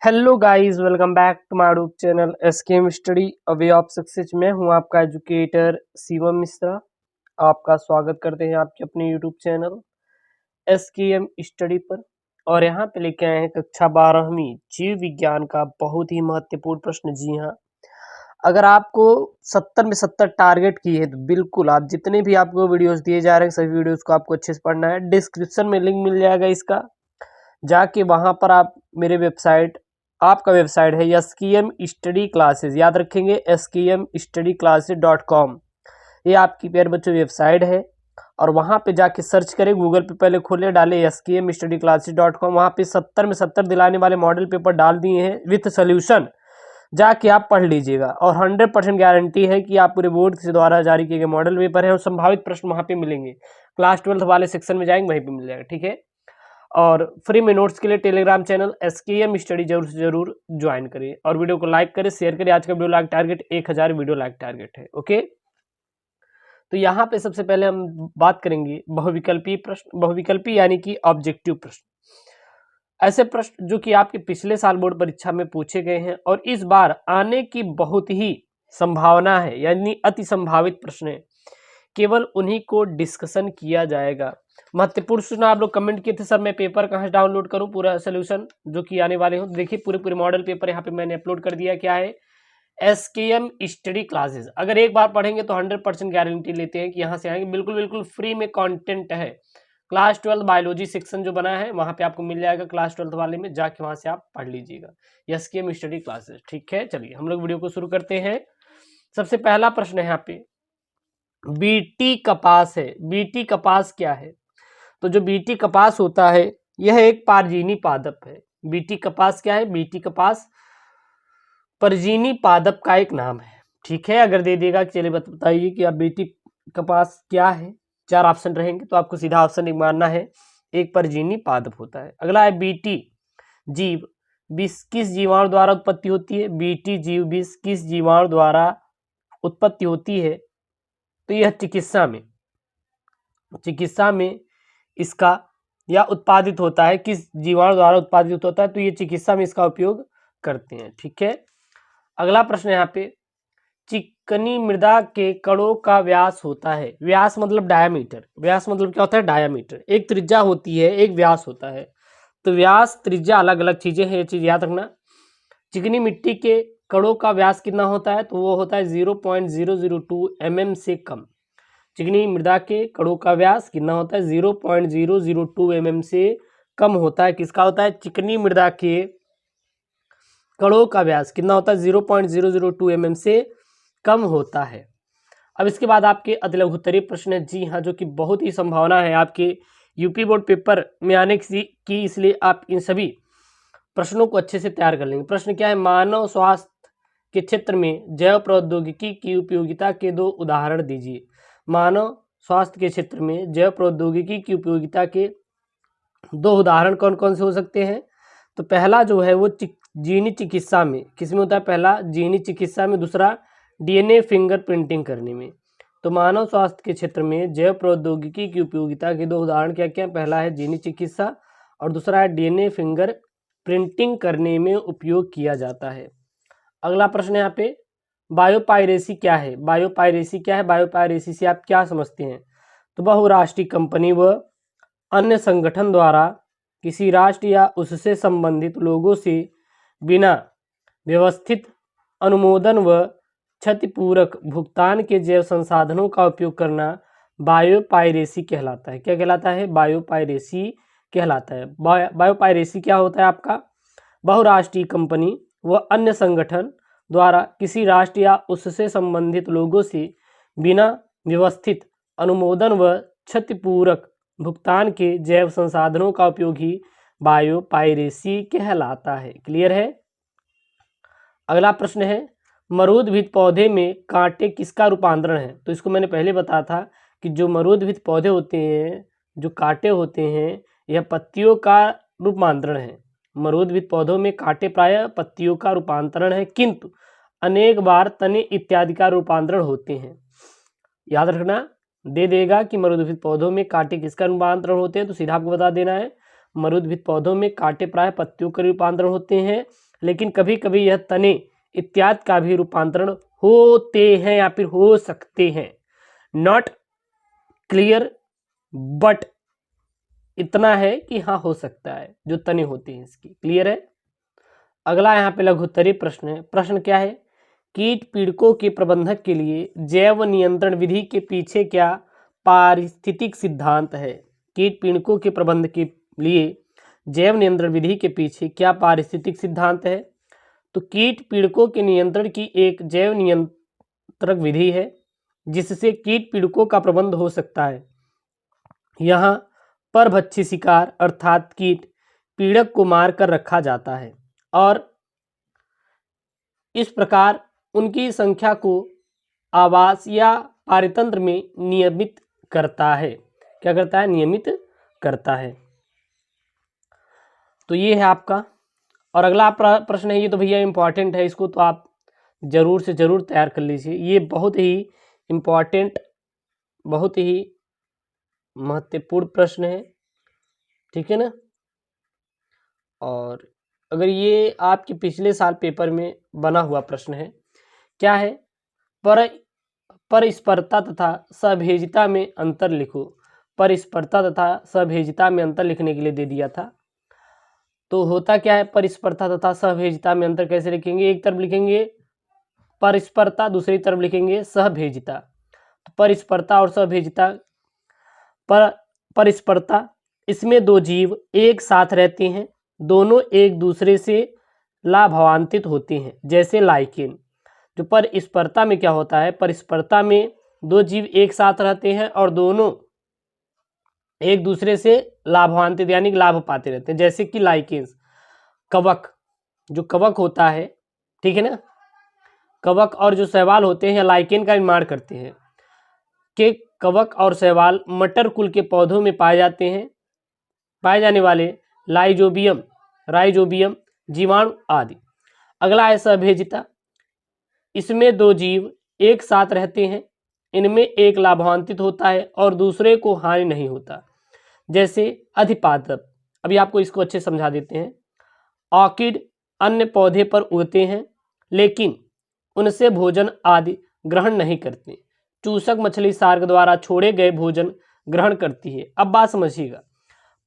Hello guys, welcome back to my YouTube channel SKM study a way of success. मैं हूं आपका educator Shivam Mishra. आपका स्वागत करते हैं आपके अपने यूट्यूब चैनल एसकेएम स्टडी पर। और यहां पे लेके आए हैं कक्षा 12वीं जीव विज्ञान का बहुत ही महत्वपूर्ण प्रश्न। जी हाँ, अगर आपको 70 में 70 टारगेट की है तो बिल्कुल आप जितने भी आपको वीडियोस दिए जा रहे हैं सभी वीडियोस को आपको अच्छे से पढ़ना है। डिस्क्रिप्शन में लिंक मिल जाएगा इसका, जाके वहां पर आप मेरे वेबसाइट, आपका वेबसाइट है एसकेएम स्टडी क्लासेस, याद रखेंगे skmstudyclasses.com। ये आपकी प्यारे बच्चों वेबसाइट है और वहां पे जाके सर्च करें, गूगल पे पहले खोले, डाले skmstudyclasses.com। वहां पे 70 में 70 दिलाने वाले मॉडल पेपर डाल दिए हैं विथ सोल्यूशन, जाके आप पढ़ लीजिएगा। और 100% गारंटी है कि आप पूरे बोर्ड से द्वारा जारी किए गए मॉडल पेपर हैं और संभावित प्रश्न वहां पे मिलेंगे। क्लास 12 वाले सेक्शन में जाएंगे वहीं पे मिल जाएगा, ठीक है। और फ्री में नोट्स के लिए टेलीग्राम चैनल एसकेएम स्टडी जरूर से जरूर ज्वाइन करें और वीडियो को लाइक करें, शेयर करें। आज का video like target 1000 video like target है, ओके। तो यहाँ पे सबसे पहले हम बात करेंगे बहुविकल्पी प्रश्न, बहुविकल्पी यानी कि ऑब्जेक्टिव प्रश्न। ऐसे प्रश्न जो कि आपके पिछले साल बोर्ड परीक्षा में पूछे गए हैं और इस बार आने की बहुत ही संभावना है, यानी अति संभावित प्रश्न है। केवल उन्हीं को डिस्कशन किया जाएगा। महत्वपूर्ण प्रश्न आप लोग कमेंट किए थे, सर मैं पेपर कहाँ से डाउनलोड करूं पूरा सोल्यूशन जो कि आने वाले हो। देखिए पूरे पूरे मॉडल पेपर यहाँ पे मैंने अपलोड कर दिया। क्या है? SKM study classes. अगर एक बार पढ़ेंगे तो 100% गारंटी लेते हैं कि यहाँ से आएंगे। बिल्कुल बिल्कुल फ्री में कंटेंट है। क्लास 12 बायोलॉजी सेक्शन जो बना है वहाँ पे आपको मिल जाएगा, क्लास 12 वाले में जाके वहाँ से आप पढ़ लीजिएगा एसकेएम स्टडी क्लासेस, ठीक है। चलिए हम लोग वीडियो को शुरू करते हैं। सबसे पहला प्रश्न है यहाँ पे, बीटी कपास है। बीटी कपास क्या है? तो जो बीटी कपास होता है यह एक पारजीनी पादप है। बीटी कपास क्या है? बीटी कपास परजीनी पादप का एक नाम है, ठीक है। अगर दे देगा चलिए बताइए कि आप बीटी कपास क्या है, 4 ऑप्शन रहेंगे तो आपको सीधा ऑप्शन एक मानना है, एक परजीनी पादप होता है। अगला है बीटी जीव विष किस जीवाणु द्वारा उत्पत्ति होती है? बीटी जीव विष किस जीवाणु द्वारा उत्पत्ति होती है? तो यह चिकित्सा में इसका या उत्पादित होता है। किस जीवाणु द्वारा उत्पादित होता है? तो ये चिकित्सा में इसका उपयोग करते हैं, ठीक है। अगला प्रश्न यहाँ पे, चिकनी मृदा के कणों का व्यास होता है। व्यास मतलब डायामीटर। व्यास मतलब क्या होता है? डायामीटर। एक त्रिज्या होती है, एक व्यास होता है। तो व्यास त्रिज्या अलग अलग चीजें हैं, ये चीज याद रखना। चिकनी मिट्टी के कणों का व्यास कितना होता है? तो वो होता है 0.002 mm से कम। चिकनी मृदा के कणों का व्यास कितना होता है? 0.002 mm से कम होता है। किसका होता है? चिकनी मृदा के कणों का व्यास कितना होता है? 0.002 mm से कम होता है। अब इसके बाद आपके अति लघुत्तरीय प्रश्न है, जी हाँ, जो कि बहुत ही संभावना है आपके यूपी बोर्ड पेपर में आने की, इसलिए आप इन सभी प्रश्नों को अच्छे से तैयार कर लेंगे। प्रश्न क्या है? मानव स्वास्थ्य के क्षेत्र में जैव प्रौद्योगिकी की उपयोगिता के 2 उदाहरण दीजिए। मानव स्वास्थ्य के क्षेत्र में जैव प्रौद्योगिकी की उपयोगिता के 2 उदाहरण कौन कौन से हो सकते हैं? तो पहला जो है वो जीनी चिकित्सा में, किसमें होता है? पहला जीनी चिकित्सा में, दूसरा डीएनए फिंगर प्रिंटिंग करने में। तो मानव स्वास्थ्य के क्षेत्र में जैव प्रौद्योगिकी की उपयोगिता के 2 उदाहरण क्या क्या? पहला है जीनी चिकित्सा और दूसरा है डीएनए फिंगर प्रिंटिंग करने में उपयोग किया जाता है। अगला प्रश्न यहाँ पे, बायोपायरेसी क्या है? बायोपायरेसी क्या है? बायोपायरेसी से आप क्या समझते हैं? तो बहुराष्ट्रीय कंपनी व अन्य संगठन द्वारा किसी राष्ट्र या उससे संबंधित लोगों से बिना व्यवस्थित अनुमोदन व क्षतिपूरक भुगतान के जैव संसाधनों का उपयोग करना बायोपायरेसी कहलाता है। क्या कहलाता है? बायोपायरेसी कहलाता है। बायोपायरेसी क्या होता है आपका? बहुराष्ट्रीय कंपनी व अन्य संगठन द्वारा किसी राष्ट्र या उससे संबंधित लोगों से बिना व्यवस्थित अनुमोदन व क्षतिपूरक भुगतान के जैव संसाधनों का उपयोग ही बायोपायरेसी कहलाता है। क्लियर है? अगला प्रश्न है, मरूदभित पौधे में कांटे किसका रूपांतरण है? तो इसको मैंने पहले बताया था कि जो मरूदभित पौधे होते हैं, जो कांटे होते हैं, यह पत्तियों का रूपांतरण है। मरूदभित पौधों में कांटे प्रायः पत्तियों का रूपांतरण है, किंतु अनेक बार तने इत्यादि का रूपांतरण होते हैं। याद रखना, दे देगा कि मरूदभित पौधों में कांटे किसका रूपांतरण होते हैं, तो सीधा आपको बता देना है मरूदभित पौधों में कांटे प्रायः पत्तियों का रूपांतरण होते हैं लेकिन कभी कभी यह तने इत्यादि का भी रूपांतरण होते हैं या फिर हो सकते हैं। नॉट क्लियर, बट इतना है कि हाँ हो सकता है, जो तने होते हैं इसकी। क्लियर है। अगला यहाँ पे लघुत्तरीय प्रश्न है। प्रश्न क्या है? कीट पीड़कों के प्रबंधन के लिए जैव नियंत्रण विधि के पीछे क्या पारिस्थितिक सिद्धांत है? कीट पीड़कों के प्रबंधन के लिए जैव नियंत्रण विधि के पीछे क्या पारिस्थितिक सिद्धांत है? तो कीट पीड़कों के नियंत्रण की एक जैव नियंत्रक विधि है जिससे कीट पीड़कों का प्रबंध हो सकता है। यहाँ परभक्षी शिकार अर्थात कीट पीड़क को मार कर रखा जाता है और इस प्रकार उनकी संख्या को आवास या पारितंत्र में नियमित करता है। क्या करता है? नियमित करता है। तो ये है आपका। और अगला प्रश्न है, ये तो भैया इंपॉर्टेंट है, इसको तो आप जरूर से जरूर तैयार कर लीजिए। ये बहुत ही इम्पॉर्टेंट, बहुत ही महत्वपूर्ण प्रश्न है, ठीक है ना। और अगर ये आपके पिछले साल पेपर में बना हुआ प्रश्न है, क्या है? परस्परता तथा सहभेजिता में अंतर लिखो। परस्परता तथा सहभेजिता में अंतर लिखने के लिए दे दिया था। तो होता क्या है? परस्परता तथा सहभेजिता में अंतर कैसे लिखेंगे? एक तरफ लिखेंगे परस्परता, दूसरी तरफ लिखेंगे सहभेजिता। तो परस्परता और सहभेजिता। परस्परता, इसमें दो जीव एक साथ रहते हैं, दोनों एक दूसरे से लाभान्वित होते हैं, जैसे लाइकेन। जो परस्परता में क्या होता है? परस्परता में दो जीव एक साथ रहते हैं और दोनों एक दूसरे से लाभान्वित यानी कि लाभ पाते रहते हैं, जैसे कि लाइकेन्स। कवक, जो कवक होता है, ठीक है ना, कवक और जो शैवाल होते हैं लाइकेन का निर्माण करते हैं। के कवक और शैवाल मटर कुल के पौधों में पाए जाते हैं, पाए जाने वाले राइजोबियम जीवाणु आदि। अगला है सहभेजिता। इसमें दो जीव एक साथ रहते हैं, इनमें एक लाभान्वित होता है और दूसरे को हानि नहीं होता, जैसे अधिपादप। अभी आपको इसको अच्छे समझा देते हैं। ऑर्किड अन्य पौधे पर उगते हैं लेकिन उनसे भोजन आदि ग्रहण नहीं करते। चूसक मछली सार्क द्वारा छोड़े गए भोजन ग्रहण करती है। अब बात समझिएगा,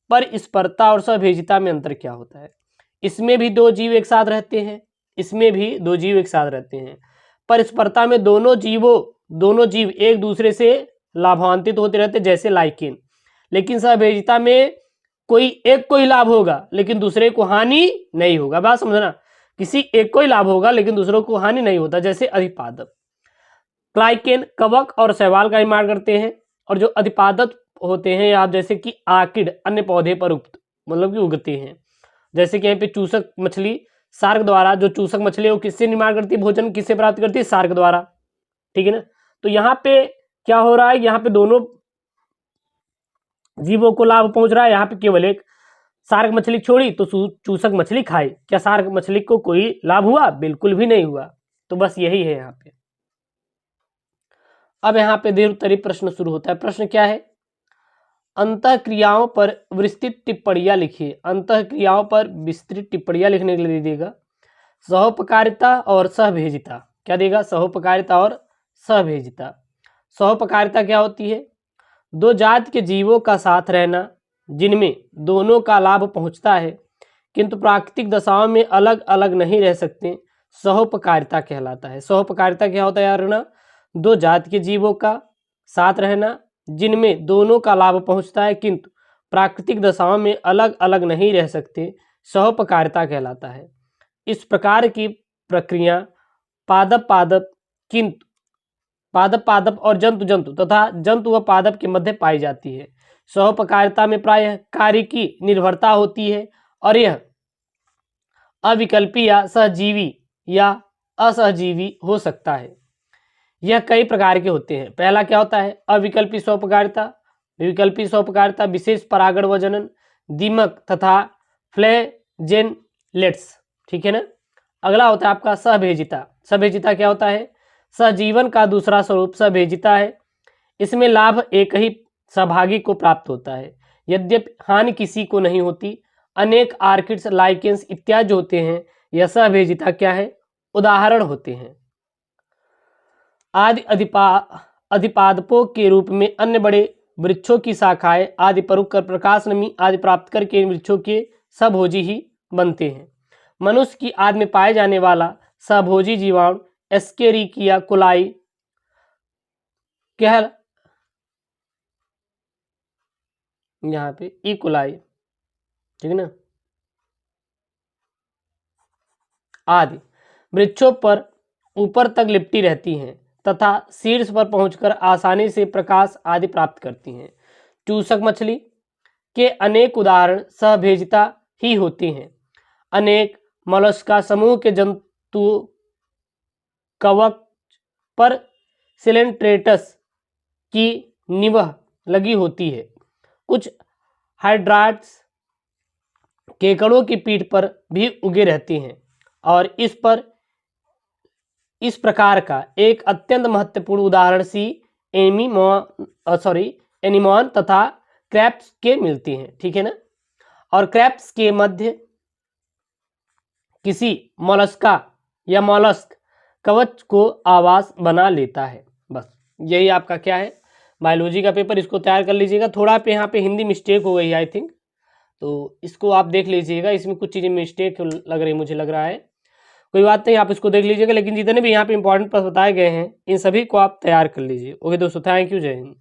परस्परता और सहभेजिता में अंतर क्या होता है? इसमें भी दो जीव एक साथ रहते हैं, इसमें भी दो जीव एक साथ रहते हैं। परस्परता में दोनों जीव एक दूसरे से लाभान्वित होते रहते, जैसे लाइकेन। लेकिन सहभेजिता में कोई एक को ही लाभ होगा लेकिन दूसरे को हानि नहीं होगा। बात समझना, किसी एक को ही लाभ होगा लेकिन दूसरों को हानि नहीं होता, जैसे अधिपादप। लाइकेन कवक और शैवाल का निर्माण करते हैं और जो अधिपादप होते हैं आप जैसे कि आर्किड अन्य पौधे पर मतलब कि उगते हैं, जैसे कि यहाँ पे चूसक मछली सार्क द्वारा, जो चूसक मछली है वो किससे निर्माण करती है? भोजन किससे प्राप्त करती है? सार्क द्वारा, ठीक है ना। तो यहाँ पे क्या हो रहा है? यहाँ पे दोनों जीवों को लाभ पहुंच रहा है। यहाँ पे केवल एक सार्क मछली छोड़ी तो चूसक मछली खाई, क्या सार्क मछली को कोई लाभ हुआ? बिल्कुल भी नहीं हुआ। तो बस यही है यहाँ पे। अब यहाँ पे दीर्घोत्तरीय प्रश्न शुरू होता है। प्रश्न क्या है? अंतःक्रियाओं पर विस्तृत टिप्पणियां लिखिए। अंतःक्रियाओं पर विस्तृत टिप्पणियां लिखने के लिए देगा सहोपकारिता और सहभेजिता। क्या देगा? सहोपकारिता और सहभेजिता। सहोपकारिता क्या होती है? दो जाति के जीवों का साथ रहना जिनमें दोनों का लाभ पहुंचता है किंतु प्राकृतिक दशाओं में अलग अलग नहीं रह सकते, सहोपकारिता कहलाता है। सहोपकारिता क्या होता है यार ना? दो जाति के जीवों का साथ रहना जिनमें दोनों का लाभ पहुंचता है किंतु प्राकृतिक दशाओं में अलग अलग नहीं रह सकते, सहोपकारिता कहलाता है। इस प्रकार की प्रक्रिया पादप पादप किंतु पादप पादप और जंतु जंतु तथा जंतु व पादप के मध्य पाई जाती है। सहोपकारिता में प्रायः कार्य की निर्भरता होती है और यह अविकल्पी या सहजीवी या असहजीवी हो सकता है। यह कई प्रकार के होते हैं। पहला क्या होता है? अविकल्पी सहोपकारिता। विकल्पी सहोपकारिता विशेष परागण व जनन, दीमक तथा फ्लैजेलेट्स, ठीक है ना। अगला होता है आपका सहभेजिता। सहभेजिता क्या होता है? सहजीवन का दूसरा स्वरूप सहभेजिता है। इसमें लाभ एक ही सहभागी को प्राप्त होता है, यद्यपि हानि किसी को नहीं होती। अनेक आर्किड्स, लाइकेन्स इत्यादि होते हैं, या सहभेजिता क्या है, उदाहरण होते हैं। आदि अधिपादपों के रूप में अन्य बड़े वृक्षों की शाखाएं आदि पर उगकर प्रकाश नमी आदि प्राप्त करके इन वृक्षों के सहभोजी ही बनते हैं। मनुष्य की आदि में पाए जाने वाला सहभोजी जीवाणु एस्केरिकिया कोलाई क्या है, यहाँ पे ई कोलाई, ठीक है ना, आदि वृक्षों पर ऊपर तक लिपटी रहती हैं तथा शीर्ष पर पहुंचकर आसानी से प्रकाश आदि प्राप्त करती हैं। चूसक मछली के अनेक उदाहरण सहभेजिता ही होती हैं। अनेक मोलस्का समूह के जंतु कवच पर सिलेंट्रेटस की निवह लगी होती है। कुछ हाइड्राट्स केकड़ों की पीठ पर भी उगे रहती हैं और इस प्रकार का एक अत्यंत महत्वपूर्ण उदाहरण सी एनीमॉन तथा क्रैप्स के मिलती हैं, ठीक है ना। और क्रैप्स के मध्य किसी मोलस्का या मोलस्क कवच को आवास बना लेता है। बस यही आपका क्या है, बायोलॉजी का पेपर, इसको तैयार कर लीजिएगा। थोड़ा पे यहाँ पे हिंदी मिस्टेक हो गई आई थिंक, तो इसको आप देख लीजिएगा, इसमें कुछ चीज़ें मिस्टेक लग रही, मुझे लग रहा है, कोई बात नहीं, आप इसको देख लीजिएगा। लेकिन जितने भी यहाँ पे इंपॉर्टेंट प्रश्न बताए गए हैं इन सभी को आप तैयार कर लीजिए। ओके दोस्तों, थैंक यू, जय हिंद।